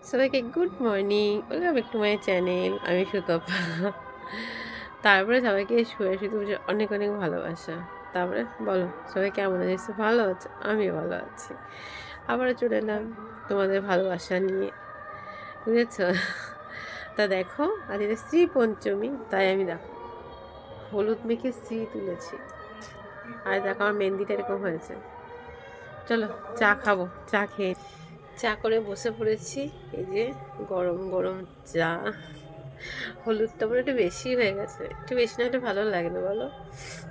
সবাইকে good morning, welcome back to my channel. আমি সুতপা। তারপরে সবাইকে শুয়ে পুজো অনেক অনেক ভালোবাসা। তারপরে বলো সবাই কেমন আছে? ভালো আছে? আমিও ভালো আছি। আবারও চলে এলাম তোমাদের ভালোবাসা নিয়ে, বুঝেছ? তা দেখো আজকে শ্রী পঞ্চমী, তাই আমি দেখো হলুদ মেখে শ্রী তুলেছি। আর দেখো আমার মেহেন্দিটা এরকম হয়েছে। চলো চা খাবো, চা খেয়ে চা করে বসে পড়েছি। এই যে গরম গরম চা। হলুদটা পরে একটু বেশি হয়ে গেছে, একটু বেশি না হলে ভালো লাগে না বলো?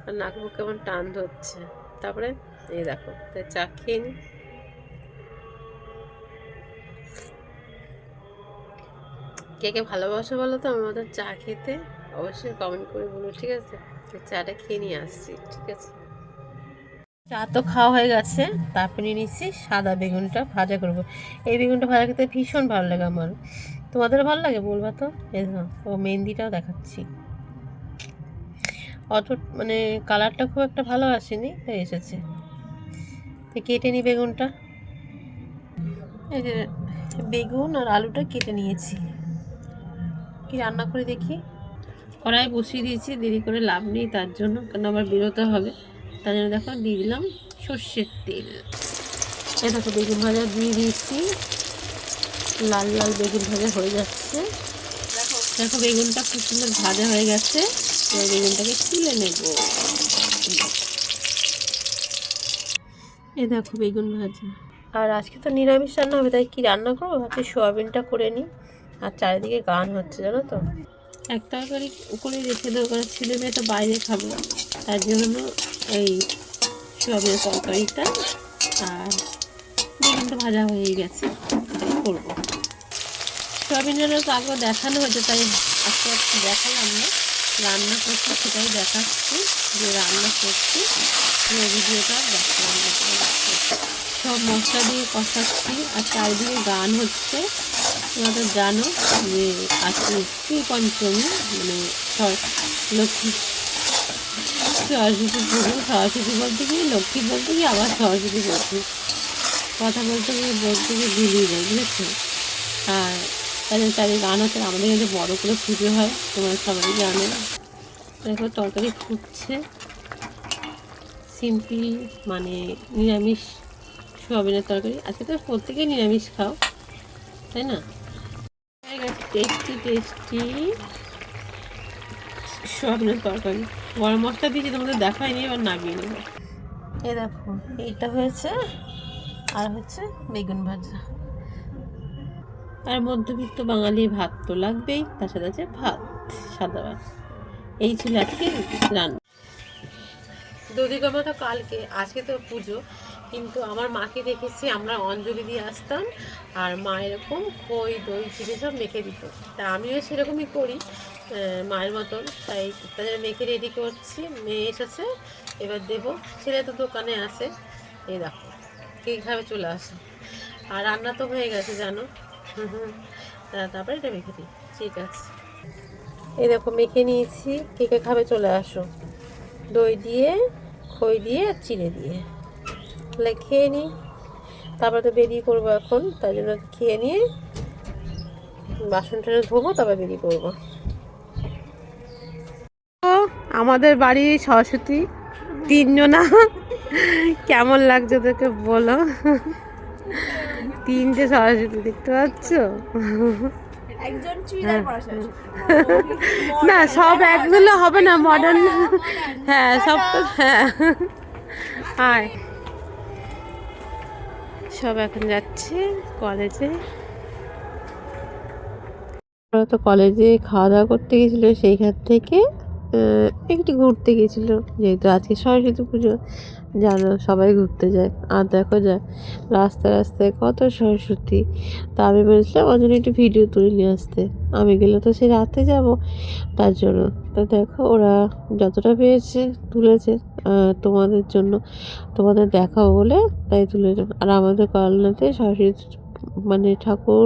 আর নাক মুখ কেমন টান ধরছে। তারপরে এই দেখো, তাই চা খেয়ে নি। কে কে ভালোবাসো বলো তো আমার মতো চা খেতে? অবশ্যই কমেন্ট করে বলো, ঠিক আছে? চাটা খেয়ে নিয়ে আসছি, ঠিক আছে? চা তো খাওয়া হয়ে গেছে। তারপরে নিয়ে নিচ্ছি সাদা বেগুনটা ভাজা করব। এই বেগুনটা ভাজা খেতে ভীষণ ভালো লাগে আমার। তোমাদের ভালো লাগে বলবা তো? এই ও মেহেন্দিটাও দেখাচ্ছি। অত মানে কালারটা খুব একটা ভালো আসেনি, তাই এসেছে। তো কেটে নিই বেগুনটা। এই যে বেগুন আর আলুটা কেটে নিয়েছি। কি রান্না করে দেখি। কড়াই বসিয়ে দিয়েছি, দেরি করে লাভ নেই তার জন্য, কারণ আবার বেরোতে হবে। তার জন্য দেখো দিয়ে দিলাম সর্ষের তেল। এ দেখো বেগুন ভাজা দিয়ে দিয়েছি, লাল লাল বেগুন ভাজা হয়ে যাচ্ছে। দেখো বেগুনটা খুব সুন্দর ভাজা হয়ে গেছে। এবার বেগুনটাকে তুলে নেব। এ দেখো বেগুন ভাজা। আর আজকে তো নিরামিষ রান্না হবে, তাই কি রান্না করবো ভাবছি সোয়াবিনটা করে নিই। আর চারিদিকে গান হচ্ছে জানো তো। এক তরকারি করে রেখে দেবো, কারণ ছেলে মেয়ে তো বাইরে খাবে, তার জন্য এই সোয়াবিনের তরকারিটা। আর বেগুনটা ভাজা হয়ে গেছে, তাই করবো। সোয়াবিনের তো আগে দেখানো হয়েছে, তাই আস্তে আস্তে দেখালাম না। রান্না করছি সেটাই দেখাচ্ছি, যে রান্না করছি ভিডিওটা দেখালাম না। সব মশলা দিয়ে কষাচ্ছি আর চারিদিকে গান হচ্ছে। তোমরা তো জানো যে আজকে শ্রী পঞ্চমী, মানে লক্ষ্মী সরস্বতী পুজো। সরস্বতী বলতে গিয়ে লক্ষ্মী বলতে গিয়ে আবার সরস্বতী বলছি, কথা বলতে গিয়ে ভুলিয়ে যায়, বুঝেছো? আর তাদের চারিদিকে গান হচ্ছে। আমাদের কাছে বড়ো করে পুজো হয়, তোমরা সবাই জানো। দেখো তরকারি ফুটছে। সিম্পল মানে নিরামিষ সোয়াবিনের তরকারি। আজকে তো প্রত্যেকেই নিরামিষ খাও, তাই না? হয়ে গেছে টেস্টি টেস্টি সোয়াবিনের তরকারি। গরম মশলা দিয়েছি, তোমাদের দেখায়নি, এবার নামিয়ে নেবো। এই দেখো এইটা হয়েছে, আর হচ্ছে বেগুন ভাজা। আর মধ্যবিত্ত বাঙালি ভাত তো লাগবেই, তার সাথে আছে ভাত, সাদা ভাত। এই ছিল আজকে রান্না। দধিগমা তো কালকে, আজকে তো পুজো। কিন্তু আমার মাকে দেখেছি আমরা অঞ্জলি দিয়ে আসতাম, আর মা এরকম খই দই চিনি সব মেখে দিত। তা আমিও সেরকমই করি মায়ের মতন। তাই তাদের মেখে রেডি করছি। মেয়ে এসেছে, এবার দেবো। ছেলে তো দোকানে আসে। এই দেখো কীভাবে চলে আসে। আর রান্না তো হয়ে গেছে জানো। তারপরে এটা মেখে দিই, ঠিক আছে? এই দেখো মেখে নিয়েছি। কে কে খাবে চলে আসো। দই দিয়ে, খই দিয়ে আর চিনি দিয়ে। তাহলে খেয়ে নিই, তারপরে তো বেরিয়ে করবো এখন। তাই জন্য খেয়ে নিয়ে বাসনটা ধোবো, তারপর বেরিয়ে করবো। আমাদের বাড়ি সরস্বতী তিনজনা। কেমন লাগছে তোকে বলো? তিনটে সরস্বতী দেখতে পাচ্ছ? না সব একগুলো হবে না, মডার্ন। হ্যাঁ সব তো, হ্যাঁ। আয় সব এখন যাচ্ছে কলেজে। ওরা তো কলেজে খাওয়া দাওয়া করতে গেছিলো, সেইখান থেকে একটু ঘুরতে গেছিলো। যেহেতু আজকে সরস্বতী পুজো, জানো সবাই ঘুরতে যায়। আর দেখো যায় রাস্তায় রাস্তায় কত সরস্বতী। তা আমি বলেছিলাম ওর জন্য একটু ভিডিও তুলে নিয়ে আসতে। আমি গেলে তো সে রাতে যাব, তার জন্য। তা দেখো ওরা যতটা পেয়েছে তুলেছে তোমাদের জন্য, তোমাদের দেখাবো বলে তাই তুলেছে। আর আমাদের করোনাতে সরস্বতী মানে ঠাকুর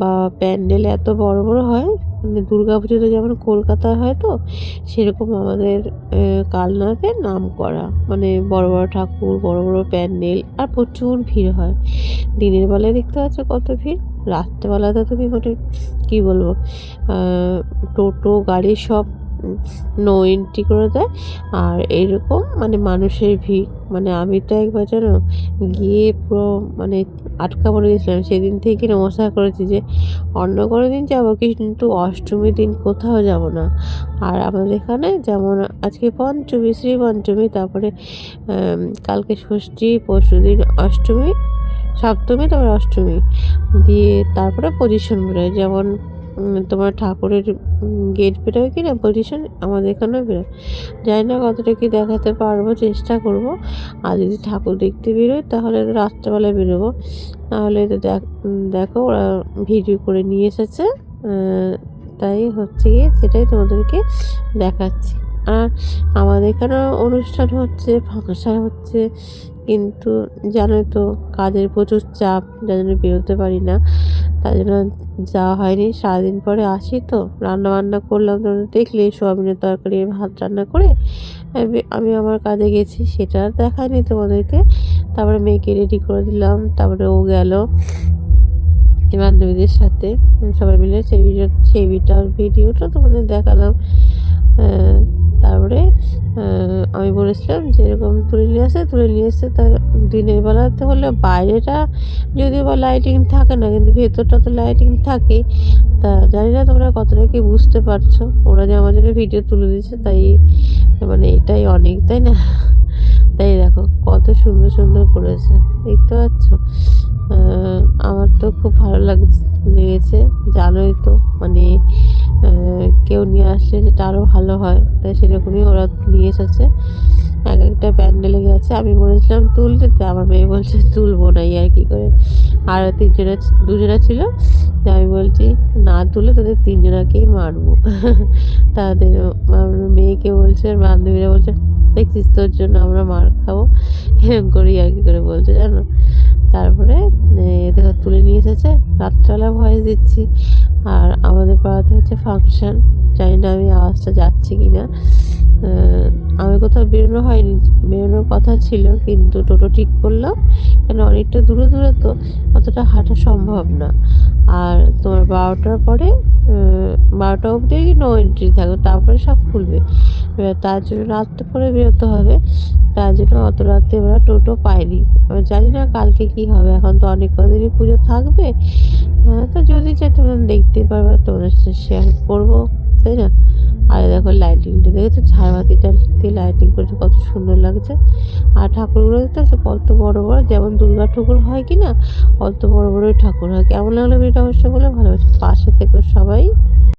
বা প্যান্ডেল এত বড় বড় হয়, মানে দুর্গা পুজোতে যেমন কলকাতায় হয় তো সেরকম আমাদের কালনাতে নাম করা, মানে বড় বড় ঠাকুর, বড় বড় প্যান্ডেল, আর প্রচুর ভিড় হয়। দিনের বেলায় দেখতে পাচ্ছ কত ভিড়, রাত্রেবেলাতে তুমি মানে কী বলবো, টোটো গাড়ি সব নো এন্ট্রি করে দেয়। আর এইরকম মানে মানুষের ভিড়, মানে আমি তো একবার জানো গিয়ে পুরো মানে আটকা পড়ে গেছিলাম। সেদিন থেকে নমস্কার করেছি যে অন্য কোনো দিন যাবো, কিন্তু অষ্টমীর দিন কোথাও যাব না। আর আমাদের এখানে যেমন আজকে পঞ্চমী, শ্রী পঞ্চমী, তারপরে কালকে ষষ্ঠী, পরশু দিন অষ্টমী, সপ্তমী, তারপরে অষ্টমী, দিয়ে তারপরে পজিশন বেরোয়। যেমন তোমার ঠাকুরের গেট বেরোয় কি না পজিশন, আমাদের এখানেও বেরোয়। জানি না কতটা কি দেখাতে পারবো, চেষ্টা করব। আর যদি ঠাকুর দেখতে বেরোয় তাহলে রাত্রেবেলায় বেরোবো, নাহলে তো দেখো ওরা ভিডিও করে নিয়ে এসেছে, তাই হচ্ছে গিয়ে সেটাই তোমাদেরকে দেখাচ্ছি। আর আমাদের এখানে অনুষ্ঠান হচ্ছে, ফাংশন হচ্ছে, কিন্তু জানোই তো কাজের প্রচুর চাপ, যার জন্য বেরোতে পারি না, তাই জন্য যাওয়া হয়নি। সারাদিন পরে আসি তো রান্না বান্না করলাম, তোমরা দেখলে সোয়াবিনের তরকারি ভাত রান্না করে আমি আমার কাজে গেছি, সেটা আর দেখায়নি তোমাদেরকে। তারপরে মেয়েকে রেডি করে দিলাম, তারপরে ও গেল বান্ধবীদের সাথে সবাই মিলে, সেই ভিডিওটা তোমাদের দেখালাম। তারপরে আমি বলেছিলাম যে এরকম তুলে নিয়ে এসে তার দিনের বেলাতে হলে বাইরেটা যদিও বা লাইটিং থাকে না, কিন্তু ভেতরটা তো লাইটিং থাকে। তা জানি না তোমরা কতটা কি বুঝতে পারছো, ওরা যে আমার জন্য ভিডিও তুলে দিচ্ছে, তাই মানে এটাই অনেক, তাই না? তাই দেখো কত সুন্দর সুন্দর করেছে, দেখতে পাচ্ছ? আমার তো খুব ভালো লেগেছে, জানোই তো মানে কেউ নিয়ে আসলে যেটা আরও ভালো হয়, তাই সেরকমই ওরা নিয়ে এসেছে। এক একটা প্যান্ডেলে গেছে, আমি বলেছিলাম তুলতে, আমার মেয়ে বলছে তুলবো না, আর কি করে। আর দুজনা ছিল, আমি বলছি না তুলে তাদের তিনজনাকেই মারবো। তাদের মেয়েকে বলছে, বান্ধবীরা বলছে দেখছিস তোর জন্য আমরা মার খাবো, এরকম করেই আর কি করে বলছে, জানো। তারপরে এদের তুলে নিয়ে এসেছে, রাত্রেবেলা ভয়েস দিচ্ছি। আর আমাদের পাড়াতে হচ্ছে ফাংশান, জানি না আমি আওয়াজটা যাচ্ছে কি না। আমি কোথাও বেরোনোর কথা ছিল, কিন্তু টোটো ঠিক করলাম, কেন অনেকটা দূরে দূরে তো অতটা হাঁটা সম্ভব না। আর তোমার 12টার পরে 12টা অবধি নো এন্ট্রি থাকবে, তারপরে সব খুলবে। তার জন্য রাত্রে করে বেরোতে হবে, তার জন্য অত রাতে ওরা টোটো পায়নি। এবার জানি না কালকে কি হবে, এখন তো অনেক কদিনই পুজো থাকবে। তো যদি চাই তোমরা দেখতে পারবে, তোমাদের সাথে শেয়ার করবো, তাই না? আর দেখো লাইটিংটা দেখেছো, ঝাড়বাতিটা দিয়ে লাইটিং করেছে, কত সুন্দর লাগছে। আর ঠাকুরগুলো দেখতে পাচ্ছ কত বড় বড়, যেমন দুর্গা ঠাকুর হয় কি না, অত বড় বড়ই ঠাকুর হয়। কেমন লাগলো ভিডিওটা অবশ্যই বলে, ভালোবাসি, পাশে থেকে সবাই।